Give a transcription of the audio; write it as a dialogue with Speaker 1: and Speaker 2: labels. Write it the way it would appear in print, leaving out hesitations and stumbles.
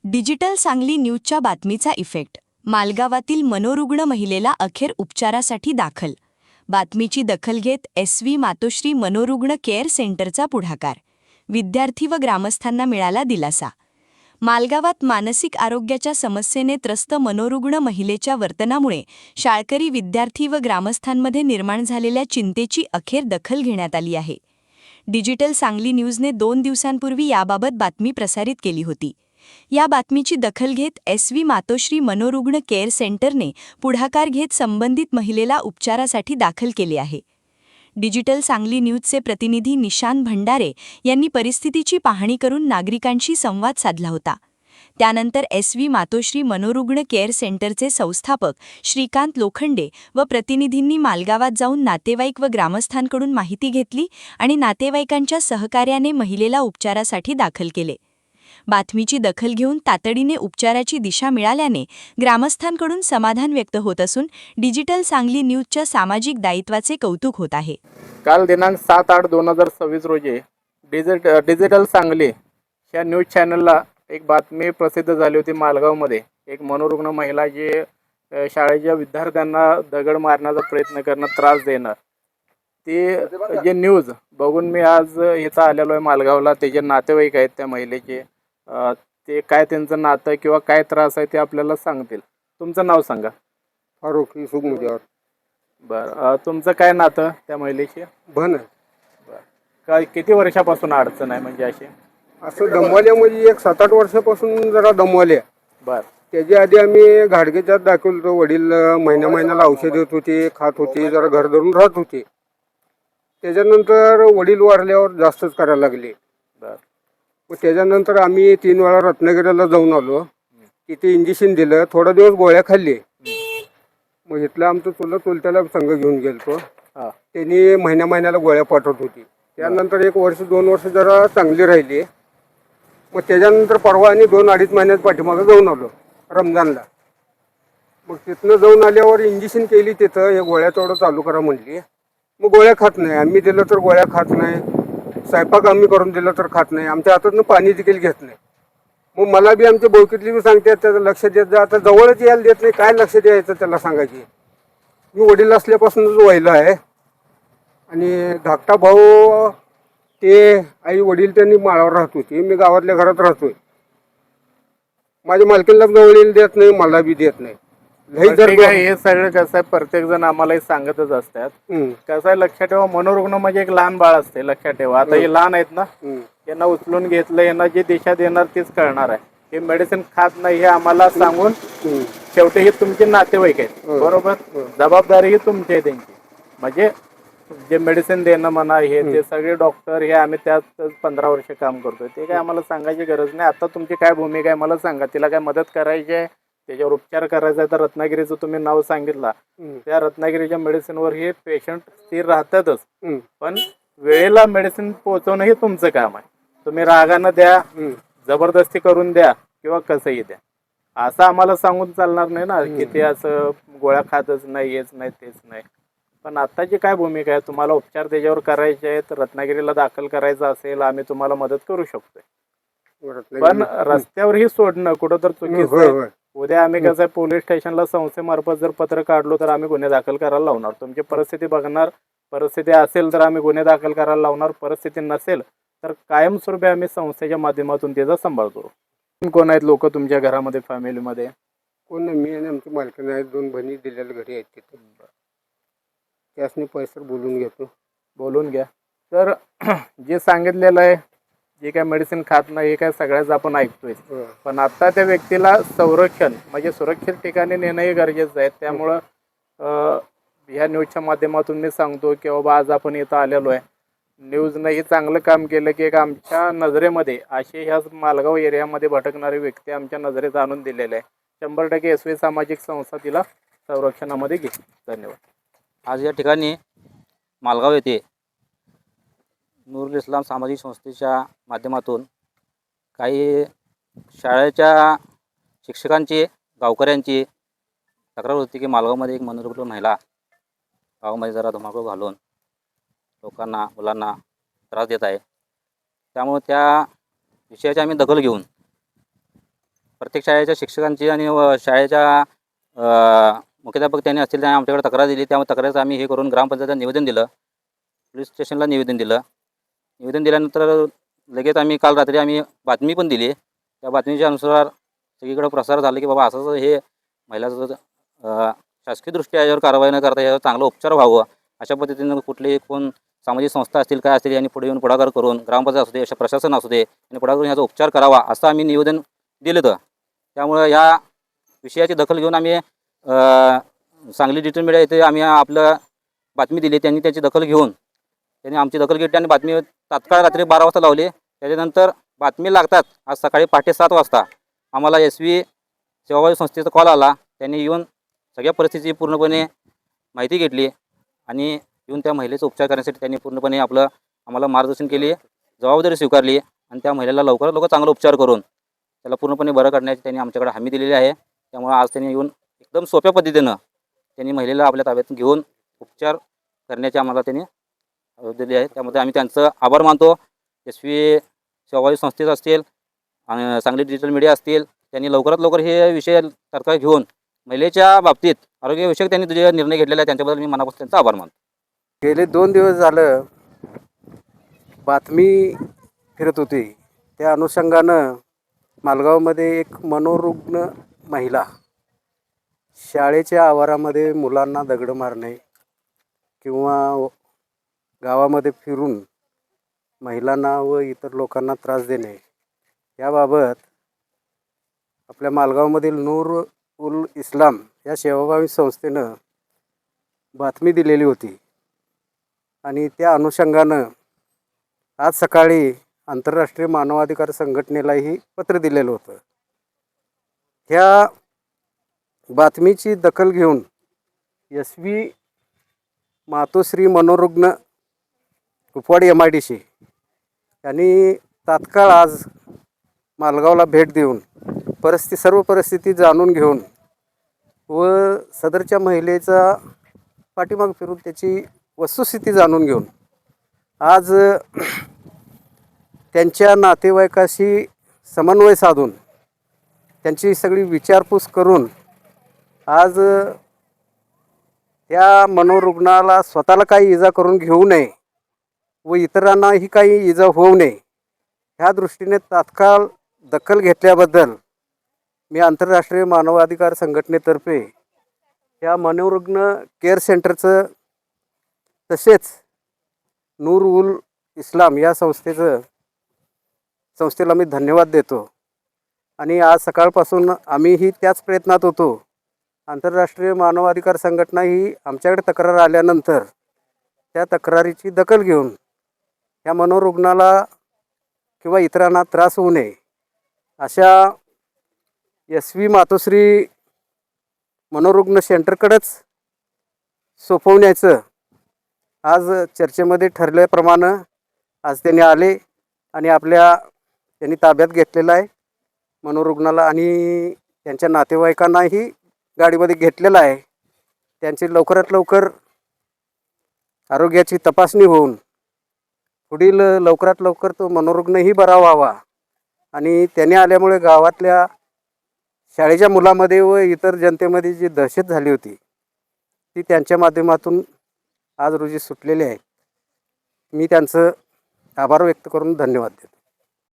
Speaker 1: Digital Sangli न्यूजच्या बातमीचा effect. मालगावातील मनोरुग्ण महिलेला अखेर उपचारासाठी दाखल. बातमीची दखल घेत SV मातोश्री मनोरुग्ण केअर सेंटरचा पुढाकार. विद्यार्थी व ग्रामस्थांना मिळाला दिलासा. मालगावात मानसिक आरोग्याच्या समस्येने त्रस्त मनोरुग्ण महिलेच्या वर्तनामुळे शाळकरी विद्यार्थी व ग्रामस्थांमध्ये निर्माण झालेल्या चिंतेची अखेर दखल घेण्यात आली आहे. डिजिटल सांगली न्यूजने 2 दिवसांपूर्वी याबाबत बातमी प्रसारित केली होती. या बातमीची दखल घेत SV मातोश्री मनोरुग्ण केअर सेंटरने पुढाकार घेत संबंधित महिलेला उपचारासाठी दाखल केले आहे. डिजिटल सांगली न्यूजचे प्रतिनिधी निशान भंडारे यांनी परिस्थितीची पाहणी करून नागरिकांशी संवाद साधला होता. त्यानंतर SV मातोश्री मनोरुग्ण केअर सेंटरचे संस्थापक श्रीकांत लोखंडे व प्रतिनिधींनी मालगावात जाऊन नातेवाईक व ग्रामस्थांकडून माहिती घेतली आणि नातेवाईकांच्या सहकार्याने महिलेला उपचारासाठी दाखल केले. बातमीची दखल घेऊन तातडीने उपचाराची दिशा मिळाल्याने ग्रामस्थांकडून समाधान व्यक्त होत असून डिजिटल सांगली न्यूजच्या सामाजिक दायित्वाचे कौतुक होत आहे.
Speaker 2: काल दिनांक 7/8/2026 रोजी डिजिटल सांगली या न्यूज चॅनलला एक बातमी प्रसिद्ध झाली होती. मालगावमध्ये एक मनोरुग्ण महिला जी शाळेच्या विद्यार्थ्यांना दगड मारण्याचा प्रयत्न करणं, त्रास देणं, ती जे न्यूज बघून मी आज इथं आलेलो आहे मालगावला. त्याचे नातेवाईक आहेत त्या महिलेचे, ते काय त्यांचं नातं किंवा काय त्रास आहे ते आपल्याला सांगतील. तुमचं नाव सांगा.
Speaker 3: फारुख युसुफ मुजावर.
Speaker 2: बरं, तुमचं काय नातं त्या महिलेशी?
Speaker 3: बन आहे.
Speaker 2: बरं, काय किती वर्षापासून अडचण आहे म्हणजे अशी?
Speaker 3: असं दमवाल्यामध्ये एक 7-8 वर्षापासून जरा दमवाल्या.
Speaker 2: बरं,
Speaker 3: त्याच्या आधी आम्ही घाडगेच्यात दाखवलं होतो. वडील महिन्याला औषध देत होते, खात होते, जरा घर धरून राहत होते. त्याच्यानंतर वडील वारल्यावर जास्तच करायला लागले.
Speaker 2: बरं,
Speaker 3: मग त्याच्यानंतर आम्ही 3 वेळा रत्नागिरीला जाऊन आलो. तिथे इंजेक्शन दिलं, थोडा दिवस गोळ्या खाल्ली. मग इथलं आमचं चुलत्याला संघ घेऊन गेलतो.
Speaker 2: हां,
Speaker 3: त्यांनी महिन्याला गोळ्या पाठवत होती. त्यानंतर 1 वर्ष 2 वर्ष जरा चांगली राहिली. मग त्याच्यानंतर परवा आणि 2-2.5 महिन्यात पाठीमागं जाऊन आलो रमजानला. मग तिथनं जाऊन आल्यावर इंजेक्शन केली तिथं. हे गोळ्या तेवढं चालू करा म्हणली. मग गोळ्या खात नाही. आम्ही दिलं तर गोळ्या खात नाही. स्वयंपाक आम्ही करून दिलं तर खात नाही. आमच्या हातातनं पाणी देखील घेत नाही. मग मला बी आमच्या बोकीतली बी सांगतात त्याचं लक्ष देत जा. आता जवळच यायला देत नाही. काय लक्ष द्यायचं त्याला सांगायची. मी वडील असल्यापासूनच व्हायला आहे. आणि धाकटा भाऊ ते आई वडील त्यांनी माळावर राहत होती. मी गावातल्या घरात राहतोय. माझ्या मालकीला जवळ येईल देत नाही, मला बी देत नाही.
Speaker 2: ठीक आहे. हे सगळं कसं आहे, प्रत्येक जण आम्हालाही सांगतच असतात. कसं आहे, लक्षात ठेवा, मनोरुग्ण म्हणजे एक लहान बाळ असते. लक्षात ठेवा, आता हे लहान आहेत ना, यांना उचलून घेतलं, यांना जी दिशा देणार तीच कळणार आहे. हे मेडिसिन खात नाही हे आम्हाला सांगून शेवटी हे तुमचे नातेवाईक आहेत, बरोबर. जबाबदारी ही तुमची आहे त्यांची. म्हणजे जे मेडिसिन देणं म्हणा, हे ते सगळे डॉक्टर हे आम्ही त्यात 15 वर्ष काम करतोय. ते काय आम्हाला सांगायची गरज नाही. आता तुमची काय भूमिका आहे मला सांगा. तिला काय मदत करायची आहे, त्याच्यावर उपचार करायचा आहे, तर रत्नागिरीचं तुम्ही नाव सांगितलं, त्या रत्नागिरीच्या मेडिसिनवर हे पेशंट स्थिर राहतातच. पण वेळेला मेडिसिन पोहोचवणं हे तुमचं काम आहे. तुम्ही रागानं द्या, जबरदस्ती करून द्या किंवा कसंही द्या, असं आम्हाला सांगून चालणार नाही ना की ते असं गोळ्या खातच नाही, हेच नाही, तेच नाही. पण आत्ताची काय भूमिका आहे, तुम्हाला उपचार त्याच्यावर करायचे आहेत, रत्नागिरीला दाखल करायचं असेल, आम्ही तुम्हाला मदत करू शकतोय. पण रस्त्यावरही सोडणं कुठं तर चुकीचं आहे. उद्या आम्ही कसं आहे, पोलीस स्टेशनला संस्थेमार्फत जर पत्र काढलो तर आम्ही गुन्हे दाखल करायला लावणार. तुमची परिस्थिती बघणार, परिस्थिती असेल तर आम्ही गुन्हे दाखल करायला लावणार, परिस्थिती नसेल तर कायमस्वरूपी आम्ही संस्थेच्या माध्यमातून त्याचा सांभाळ करू. कोण आहेत लोक तुमच्या घरामध्ये, फॅमिलीमध्ये?
Speaker 3: कोण नाही, मी आणि आमची मालकीण आहेत. 2 बहिणी दिलेल्या घरी आहेत तिथे. त्यासनी पैसे बोलून घेतो.
Speaker 2: बोलून घ्या. तर जे सांगितलेलं आहे, जे काय मेडिसिन खात नाही, हे काय सगळ्याच आपण ऐकतोय. पण आता त्या व्यक्तीला संरक्षण म्हणजे सुरक्षित ठिकाणी नेणंही गरजेचं आहे. त्यामुळं ह्या न्यूजच्या माध्यमातून मी सांगतो की बाबा आज आपण इथं आलेलो आहे. न्यूजनं हे चांगलं काम केलं की एक आमच्या नजरेमध्ये असे ह्या मालगाव एरियामध्ये भटकणारे व्यक्ती आमच्या नजरेत आणून दिलेले आहे. 100% SV सामाजिक संस्था तिला संरक्षणामध्ये घेईल. धन्यवाद.
Speaker 4: आज या ठिकाणी मालगाव येथे नूरुल इस्लाम सामाजिक संस्थेच्या माध्यमातून काही शाळेच्या शिक्षकांची, गावकऱ्यांची तक्रार होती की मालगावमध्ये एक मनोरुग्ण महिला गावामध्ये जरा धुमाकूळ घालून लोकांना, मुलांना त्रास देत आहे. त्यामुळे त्या विषयाची आम्ही दखल घेऊन प्रत्येक शाळेच्या शिक्षकांची आणि शाळेच्या मुख्याध्यापक त्यांनी असतील त्यांनी आमच्याकडे तक्रार दिली. त्यामुळे तक्रारीचं आम्ही हे करून ग्रामपंचायतीला निवेदन दिलं, पोलीस स्टेशनला निवेदन दिलं. निवेदन दिल्यानंतर लगेच आम्ही काल रात्री आम्ही बातमी पण दिली. त्या बातमीच्या अनुसार सगळीकडे प्रसार झाला की बाबा असं हे महिलाचं शासकीय दृष्ट्या याच्यावर कारवाई न करता याच्यावर चांगला उपचार व्हावं, अशा पद्धतीनं कुठलीही कोण सामाजिक संस्था असतील काय असतील यांनी पुढे येऊन पुढाकार करून ग्रामपंचायत असू दे, अशा प्रशासन असू दे यांनी पुढाकार करून याचा उपचार करावा असं आम्ही निवेदन दिलं होतं. त्यामुळं या विषयाची दखल घेऊन आम्ही सांगली डिजिटल मीडिया येथे आम्ही आपलं बातमी दिली. त्यांनी त्याची दखल घेऊन त्यांनी आमची दखल घेतली आणि बातमी तात्काळ रात्री 12 वाजता लावली. त्याच्यानंतर बातमी लागतात आज सकाळी पहाटे 7 वाजता आम्हाला SV सेवाभावी संस्थेचा कॉल आला. त्यांनी येऊन सगळ्या परिस्थितीची पूर्णपणे माहिती घेतली आणि येऊन त्या महिलेचा उपचार करण्यासाठी त्यांनी पूर्णपणे आम्हाला मार्गदर्शन केली, जबाबदारी स्वीकारली आणि त्या महिलेला लवकरात लवकर चांगला उपचार करून त्याला पूर्णपणे बरं करण्याची त्यांनी आमच्याकडे हमी दिलेली आहे. त्यामुळे आज त्यांनी येऊन एकदम सोप्या पद्धतीनं त्यांनी महिलेला आपल्या ताब्यात घेऊन उपचार करण्याची आम्हाला त्यांनी दिली आहे. त्यामध्ये आम्ही त्यांचं आभार मानतो. SV सेवाभावी संस्थेत असतील आणि सांगली डिजिटल मीडिया असतील, त्यांनी लवकरात लवकर हे विषय तात्काळ घेऊन महिलेच्या बाबतीत आरोग्यविषयक त्यांनी जे निर्णय घेतलेला आहे त्यांच्याबद्दल मी मनापासून त्यांचा आभार मानतो.
Speaker 5: गेले 2 दिवस झालं बातमी फिरत होती. त्या अनुषंगानं मालगावमध्ये एक मनोरुग्ण महिला शाळेच्या आवारामध्ये मुलांना दगड मारणे किंवा गावामध्ये फिरून महिलांना व इतर लोकांना त्रास देणे याबाबत आपल्या मालगावमधील नूर उल इस्लाम या सेवाभावी संस्थेनं बातमी दिलेली होती आणि त्या अनुषंगानं आज सकाळी आंतरराष्ट्रीय मानवाधिकार संघटनेलाही पत्र दिलेलं होतं. ह्या बातमीची दखल घेऊन SV मातोश्री मनोरुग्ण कुपवाड MIDC यांनी तात्काळ आज मालगावला भेट देऊन सर्व परिस्थिती जाणून घेऊन व सदरच्या महिलेचा पाठीमाग फिरून त्याची वस्तुस्थिती जाणून घेऊन आज त्यांच्या नातेवाईकाशी समन्वय साधून त्यांची सगळी विचारपूस करून आज त्या मनोरुग्णाला स्वतःला काही इजा करून घेऊ नये व इतरांनाही काही इजा होऊ नये ह्या दृष्टीने तात्काळ दखल घेतल्याबद्दल मी आंतरराष्ट्रीय मानवाधिकार संघटनेतर्फे या मनोरुग्ण केअर सेंटरचं तसेच नूर उल इस्लाम या संस्थेला मी धन्यवाद देतो. आणि आज सकाळपासून आम्हीही त्याच प्रयत्नात होतो. आंतरराष्ट्रीय मानवाधिकार संघटना ही आमच्याकडे तक्रार आल्यानंतर त्या तक्रारीची दखल घेऊन या मनोरुग्णाला किंवा इतरांना त्रास होऊ नये अशा SV मातोश्री मनोरुग्ण सेंटरकडेच सोपवण्याचं आज चर्चेमध्ये ठरल्याप्रमाणे आज त्यांनी आले आणि त्यांनी ताब्यात घेतलेलं आहे मनोरुग्णाला आणि त्यांच्या नातेवाईकांनाही गाडीमध्ये घेतलेलं आहे. त्यांची लवकरात लवकर आरोग्याची तपासणी होऊन पुढील लवकरात लवकर तो मनोरुग्णही बरा व्हावा आणि त्याने आल्यामुळे गावातल्या शाळेच्या मुलामध्ये व इतर जनतेमध्ये जी दहशत झाली होती ती त्यांच्या माध्यमातून आज रोजी सुटलेली आहे. मी त्यांचं आभार व्यक्त करून धन्यवाद देतो.